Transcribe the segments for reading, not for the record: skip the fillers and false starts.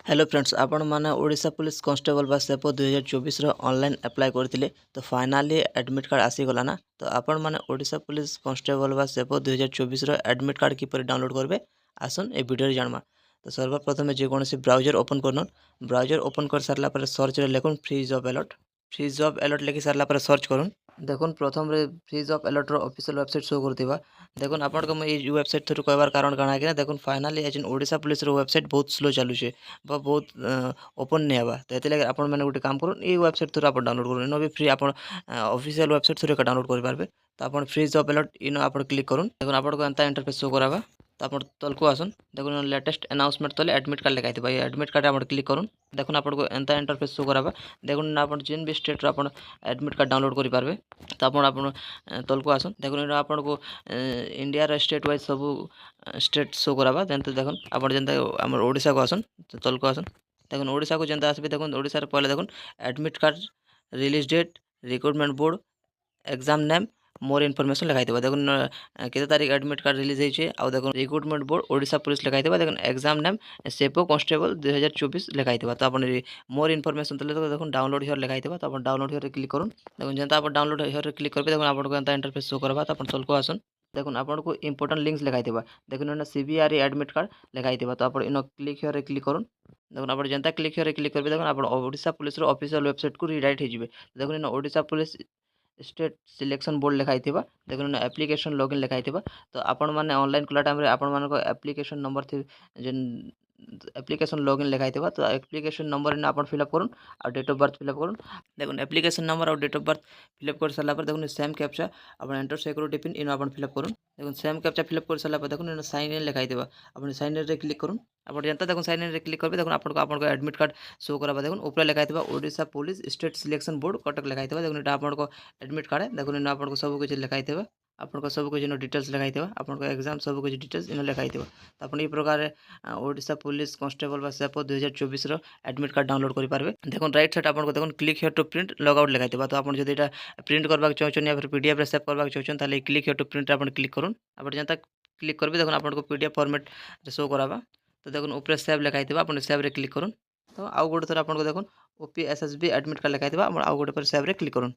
Hello friends, आपण मैंने Odisha police constable बा सेपो 2024 ऑनलाइन अप्लाई करते तो फाइनाली एडमिट कार्ड आसीगला ना। तो आपण मैंने ओडिशा पुलिस कांस्टेबल बा सेपो 2024 एडमिट कार्ड किपर डाउनलोड करेंगे आसन ए वीडियो जानमा। तो सर्वप्रथम जेकोसी ब्राउजर ओपन करन। ब्राउजर ओपन कर सारा पर सर्च लिखुन free job alert. Free job alert लिखि सारा पर सर्च करूँ। देखुन प्रथम फ्री जॉब अलर्टर ऑफिशियल वेबसाइट शो करथिबा। देखुन आपण को ये वेबसाइट थ्रू कहबार कारण काना कि देखुन फाइनाली एजन ओडिशा पुलिस वेबसाइट बहुत स्लो चालू छे बहुत ओपन नहीं हेबा। तो ये आपण मैंने गोटे काम करूँ ये वेबसाइट थ्रू आप डाउनलोड करूँ इन भी फ्री आप ऑफिशियल वेबसाइट थ्रू डाउनलोड कर पारबे। तो आप फ्री जॉब अलर्ट इन आप क्लिक करूँ। देखो आपको एंता इंटरफेस शो कराबा। तो आप तल को आसन। देखो लेटेस्ट अनाउंसमेंट तले एडमिट कार्ड लिखाई ये एडमिट कार्ड आप क्लिक करूँ। देखो आपको एंता इंटरफेस शो कराबा। देखो आप जिन भी स्टेट आप एडमिट कार्ड डाउनलोड कर पारबे। तो आप तल को आसन। देखो आपको इंडिया स्टेट वाइज सब स्टेट शो कराबा। देखो आप जनता ओडिशा को आसन। तल को आसन। देखो ओडिशा को जनता आसबे। देखो ओडिशा पहले देखो admit card release date recruitment board exam name more information लिखाई देखो केते तारीख एडमिट कार्ड रिलीज होइछे। आ देखो रिक्रुटमेंट बोर्ड ओडिशा पुलिस लिखाई देखो एग्जाम नेम सेपो कांस्टेबल 2024 लिखाई। तो आप मोर इनफॉरमेशन तले देखो डाउनलोड हियर लिखाई। तो आप डाउनलोड हियर क्लिक करूँ। देखो जनता आप डाउनलोड हियर क्लिक करबे। देखो आपको एंता इंटरफेस शो करबा। तो आप तल को आसन। देखो आपको इंपोर्टेंट लिंक्स लिखाई देखो सीबीआर एडमिट कार्ड लिखाई। तो आप इन क्लिक हियर क्लिक करूँ। देखो आप जनता क्लिक हियर क्लिक करेंगे। देखो आप ओडिशा पुलिस ऑफिशियल वेबसाइट को रिडायरेक्ट हो। देखो इन Odisha police state selection board लिखाई। देखो एप्लिकेशन लॉगिन लिखाई। तो आपण मैंने ऑनलाइन कला टाइम आपण मान एप्लिकेशन नंबर थी जेन एप्लिकेशन लॉगिन लिखाई। तो एप्लिकेशन नंबर इन आप फिलअप करूँ और डेट ऑफ बर्थ फिलअप करूँ। देखो एप्लिकेशन नंबर और डेट ऑफ बर्थ फिलअप कर सारा पर देखो सेम कैप्चा आप एंटर सिक्योरिटी पिन इन आप फिलअप करूँ। देखो सेम कैप्चा फिलअप कर सारा पर देखो साइन इन लिखाई। आप साइन इन क्लिक करूँ। आप जनता देखो साइन इन क्लिक करेंगे। देखो आपको एडमिट कार्ड शो करा। देखो ऊपर लिखाई Odisha police state selection board Cuttack लिखाई। देखो आपको एडमिट कार्ड है। देखो आपको सब कुछ लिखाई। आपको सब कुछ डिटेल्स लिखाई। आपको एग्जाम सब कुछ डिटेल्स इन लिखाई। तो आप प्रकार ओडिशा पुलिस कांस्टेबल सेपो 2024 एडमिट कार्ड डाउनलोड कर पारबे। देखो राइट साइड आपको देखो click here to print log out लिखाई। तो आप जब यहाँ प्रिंट करवाक चाहते या फिर पीडीएफ रे सेव करवाक चाहते क्लिक हियर टू प्रिंट आप क्लिक करूँ। आप जनता क्लिक करेंगे। देखो आपको पीडीएफ फॉर्मेट शो कराबा। तो देखो ऊपर सेव लिखाई। आप सेव रे क्लिक करूँ। तो आउ गोटे थर आपको देखो ओपीएसएसबी एडमिट कार्ड लिखाई। आउ गोटे पर सेव रे क्लिक करूँ।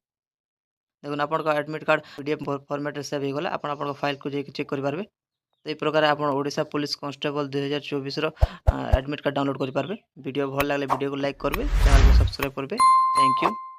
देखो आपको admit card PDF format save होगा। आप फाइल को चेक करेंगे। तो ये प्रकार आप Odisha police constable 2024 admit card download करेंगे। वीडियो भल लगे वीडियो को लाइक करेंगे, चैनल को सब्सक्राइब करेंगे। Thank you.